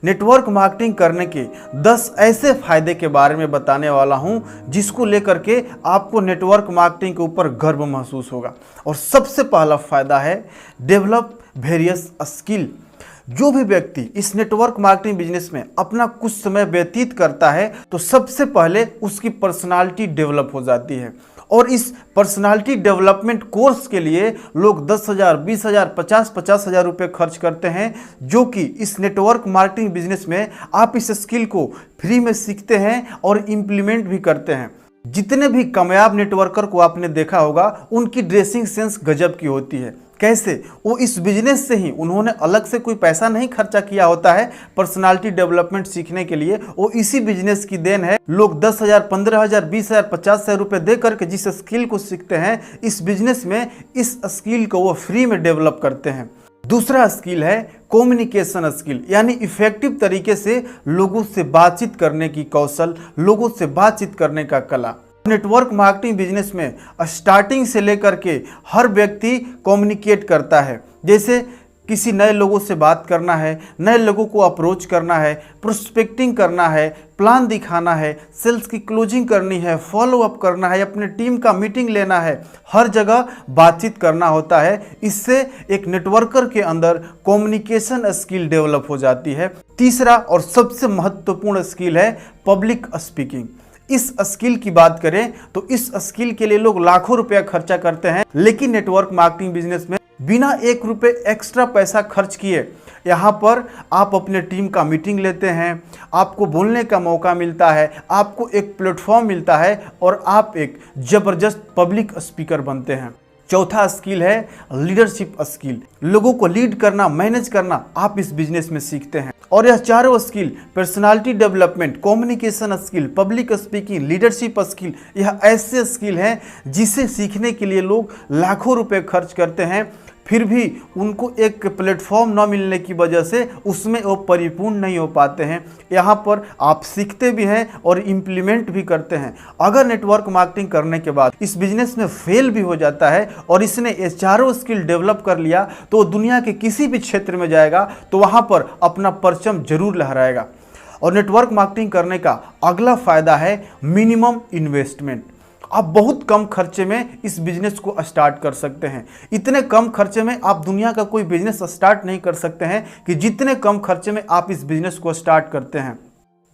Network marketing करने के 10 ऐसे फायदे के बारे में बताने वाला हूं जिसको लेकर के आपको नेटवर्क मार्केटिंग के ऊपर गर्व महसूस होगा। और सबसे पहला फायदा है डेवलप वेरियस स्किल। जो भी व्यक्ति इस नेटवर्क मार्केटिंग बिजनेस में अपना कुछ समय व्यतीत करता है तो सबसे पहले उसकी पर्सनालिटी डेवलप हो जाती है। और इस पर्सनालिटी डेवलपमेंट कोर्स के लिए लोग 10,000, 20,000, 50,000 रुपये खर्च करते हैं, जो कि इस नेटवर्क मार्केटिंग बिजनेस में आप इस स्किल को फ्री में सीखते हैं और इम्प्लीमेंट भी करते हैं। जितने भी कामयाब नेटवर्कर को आपने देखा होगा उनकी ड्रेसिंग सेंस गजब की होती है। कैसे? वो इस बिजनेस से ही उन्होंने अलग से कोई पैसा नहीं खर्चा किया होता है पर्सनालिटी डेवलपमेंट सीखने के लिए, वो इसी बिजनेस की देन है। लोग 10,000, 15,000, 20,000, 50,000 रुपये दे करके जिस स्किल को सीखते हैं इस बिजनेस में, इस स्किल को वो फ्री में डेवलप करते हैं। दूसरा स्किल है कम्युनिकेशन स्किल, यानी इफेक्टिव तरीके से लोगों से बातचीत करने की कौशल, लोगों से बातचीत करने का कला। नेटवर्क मार्केटिंग बिजनेस में स्टार्टिंग से लेकर के हर व्यक्ति कम्युनिकेट करता है। जैसे किसी नए लोगों से बात करना है, नए लोगों को अप्रोच करना है, प्रोस्पेक्टिंग करना है, प्लान दिखाना है, सेल्स की क्लोजिंग करनी है, फॉलो अप करना है, अपने टीम का मीटिंग लेना है, हर जगह बातचीत करना होता है। इससे एक नेटवर्कर के अंदर कम्युनिकेशन स्किल डेवलप हो जाती है। तीसरा और सबसे महत्वपूर्ण स्किल है पब्लिक स्पीकिंग। इस स्किल की बात करें तो इस स्किल के लिए लोग लाखों रुपया खर्चा करते हैं, लेकिन नेटवर्क मार्केटिंग बिजनेस में बिना 1 रुपये एक्स्ट्रा पैसा खर्च किए यहाँ पर आप अपने टीम का मीटिंग लेते हैं, आपको बोलने का मौका मिलता है, आपको एक प्लेटफॉर्म मिलता है और आप एक जबरदस्त पब्लिक स्पीकर बनते हैं। चौथा स्किल है लीडरशिप स्किल। लोगों को लीड करना, मैनेज करना आप इस बिजनेस में सीखते हैं। और यह चारों skill personality development, communication skill, public speaking, leadership skill, यह ऐसे स्किल हैं जिसे सीखने के लिए लोग लाखों रुपए खर्च करते हैं, फिर भी उनको एक प्लेटफॉर्म न मिलने की वजह से उसमें वो परिपूर्ण नहीं हो पाते हैं। यहाँ पर आप सीखते भी हैं और इम्प्लीमेंट भी करते हैं। अगर नेटवर्क मार्केटिंग करने के बाद इस बिजनेस में फेल भी हो जाता है और इसने ये चारों स्किल डेवलप कर लिया तो दुनिया के किसी भी क्षेत्र में जाएगा तो वहाँ पर अपना परचम जरूर लहराएगा। और नेटवर्क मार्केटिंग करने का अगला फायदा है मिनिमम इन्वेस्टमेंट। आप बहुत कम खर्चे में इस बिजनेस को स्टार्ट कर सकते हैं। इतने कम खर्चे में आप दुनिया का कोई बिजनेस स्टार्ट नहीं कर सकते हैं कि जितने कम खर्चे में आप इस बिजनेस को स्टार्ट करते हैं।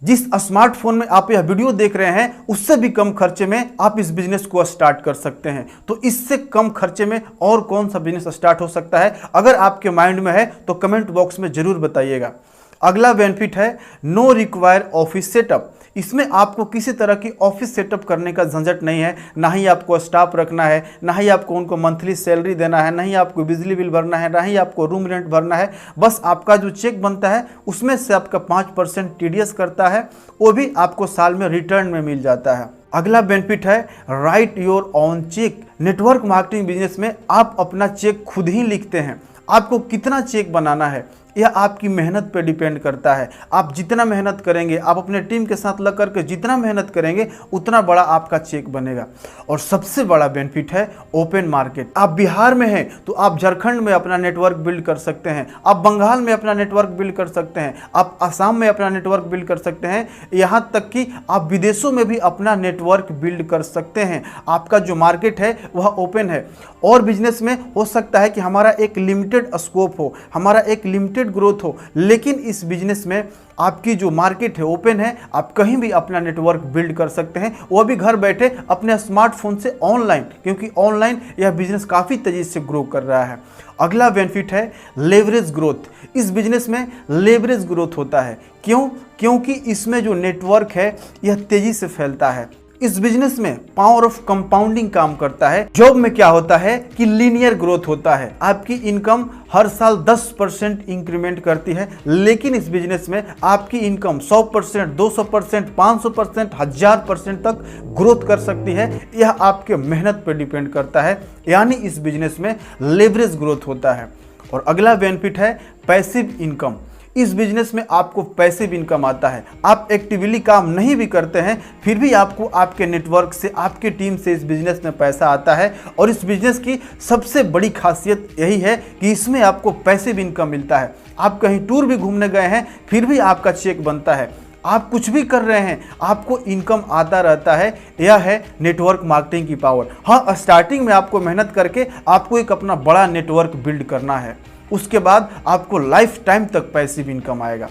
जिस स्मार्टफोन में आप यह वीडियो देख रहे हैं उससे भी कम खर्चे में आप इस बिजनेस को स्टार्ट कर सकते हैं। तो इससे कम खर्चे में और कौन सा बिजनेस स्टार्ट हो सकता है? अगर आपके माइंड में है तो कमेंट बॉक्स में जरूर बताइएगा। अगला बेनिफिट है नो रिक्वायर ऑफिस सेटअप। इसमें आपको किसी तरह की ऑफिस सेटअप करने का झंझट नहीं है, ना ही आपको स्टाफ रखना है, ना ही आपको उनको मंथली सैलरी देना है, ना ही आपको बिजली बिल भरना है, ना ही आपको रूम रेंट भरना है। बस आपका जो चेक बनता है उसमें से आपका 5% TDS करता है, वो भी आपको साल में रिटर्न में मिल जाता है। अगला बेनिफिट है write your own check. Network marketing business में आप अपना चेक खुद ही लिखते हैं। आपको कितना चेक बनाना है यह आपकी मेहनत पे डिपेंड करता है। आप जितना मेहनत करेंगे, आप अपने टीम के साथ लग करके जितना मेहनत करेंगे उतना बड़ा आपका चेक बनेगा। और सबसे बड़ा बेनिफिट है ओपन मार्केट। आप बिहार में हैं तो आप झारखंड में अपना नेटवर्क बिल्ड कर सकते हैं, आप बंगाल में अपना नेटवर्क बिल्ड कर सकते हैं, आप असम में अपना नेटवर्क बिल्ड कर सकते हैं, यहाँ तक कि आप विदेशों में भी अपना नेटवर्क बिल्ड कर सकते हैं। आपका जो मार्केट है वह ओपन है। और बिजनेस में हो सकता है कि हमारा एक लिमिटेड स्कोप हो, हमारा एक लिमिटेड ग्रोथ हो, लेकिन इस बिजनेस में आपकी जो मार्केट है ओपन है, आप कहीं भी अपना नेटवर्क बिल्ड कर सकते हैं, वो भी घर बैठे अपने स्मार्टफोन से ऑनलाइन, क्योंकि ऑनलाइन यह बिजनेस काफ़ी तेजी से ग्रो कर रहा है। अगला बेनिफिट है लेवरेज ग्रोथ। इस बिजनेस में लेवरेज ग्रोथ होता है। क्यों? क्योंकि इसमें जो नेटवर्क है यह तेजी से फैलता है। इस बिजनेस में पावर ऑफ कंपाउंडिंग काम करता है। जॉब में क्या होता है कि लीनियर ग्रोथ होता है, आपकी इनकम हर साल 10% इंक्रीमेंट करती है, लेकिन इस बिजनेस में आपकी इनकम 100%, 200%, 500%, 1000% तक ग्रोथ कर सकती है। यह आपके मेहनत पर डिपेंड करता है, यानी इस बिजनेस में लेवरेज ग्रोथ होता है। और अगला बेनिफिट है पैसिव इनकम। इस बिजनेस में आपको पैसे भी इनकम आता है। आप एक्टिवली काम नहीं भी करते हैं फिर भी आपको आपके नेटवर्क से, आपकी टीम से इस बिजनेस में पैसा आता है। और इस बिजनेस की सबसे बड़ी खासियत यही है कि इसमें आपको पैसे भी इनकम मिलता है। आप कहीं टूर भी घूमने गए हैं फिर भी आपका चेक बनता है। आप कुछ भी कर रहे हैं आपको इनकम आता रहता है। यह है नेटवर्क मार्केटिंग की पावर। हाँ, स्टार्टिंग में आपको मेहनत करके आपको एक अपना बड़ा नेटवर्क बिल्ड करना है, उसके बाद आपको लाइफ टाइम तक पैसिव इनकम आएगा।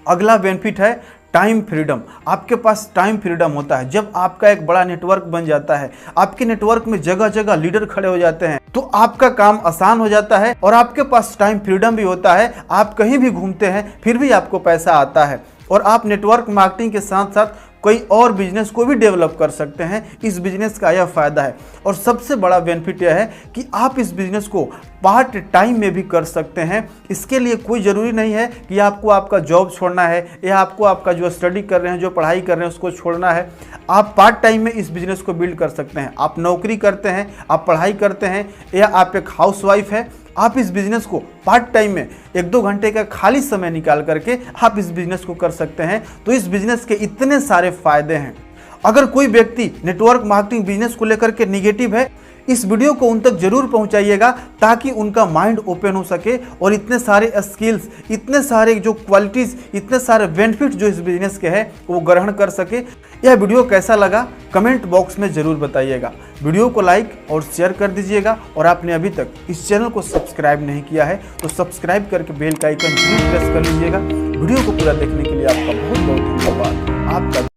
अगला बेनिफिट है टाइम फ्रीडम। आपके पास टाइम फ्रीडम होता है। जब आपका एक बड़ा नेटवर्क बन जाता है, आपके नेटवर्क में जगह जगह लीडर खड़े हो जाते हैं, तो आपका काम आसान हो जाता है और आपके पास टाइम फ्रीडम भी होता है। आप कहीं भी घूमते हैं फिर भी आपको पैसा आता है और आप नेटवर्क मार्केटिंग के साथ साथ कोई और बिजनेस को भी डेवलप कर सकते हैं। इस बिजनेस का यह फायदा है। और सबसे बड़ा बेनिफिट यह है कि आप इस बिजनेस को पार्ट टाइम में भी कर सकते हैं। इसके लिए कोई ज़रूरी नहीं है कि आपको आपका जॉब छोड़ना है या आपको आपका जो स्टडी कर रहे हैं, जो पढ़ाई कर रहे हैं उसको छोड़ना है। आप पार्ट टाइम में इस बिजनेस को बिल्ड कर सकते हैं। आप नौकरी करते हैं, आप पढ़ाई करते हैं या आप एक हाउसवाइफ है, आप इस बिजनेस को पार्ट टाइम में 1-2 घंटे का खाली समय निकाल करके आप इस बिजनेस को कर सकते हैं। तो इस बिजनेस के इतने सारे फायदे हैं। अगर कोई व्यक्ति नेटवर्क मार्केटिंग बिजनेस को लेकर के निगेटिव है, इस वीडियो को उन तक जरूर पहुंचाइएगा ताकि उनका माइंड ओपन हो सके और इतने सारे स्किल्स, इतने सारे जो क्वालिटीज़, इतने सारे बेनिफिट जो इस बिजनेस के हैं वो ग्रहण कर सके। यह वीडियो कैसा लगा कमेंट बॉक्स में ज़रूर बताइएगा। वीडियो को लाइक और शेयर कर दीजिएगा और आपने अभी तक इस चैनल को सब्सक्राइब नहीं किया है तो सब्सक्राइब करके बेल का आइकन जरूर प्रेस कर लीजिएगा। वीडियो को पूरा देखने के लिए आपका बहुत बहुत धन्यवाद। आपका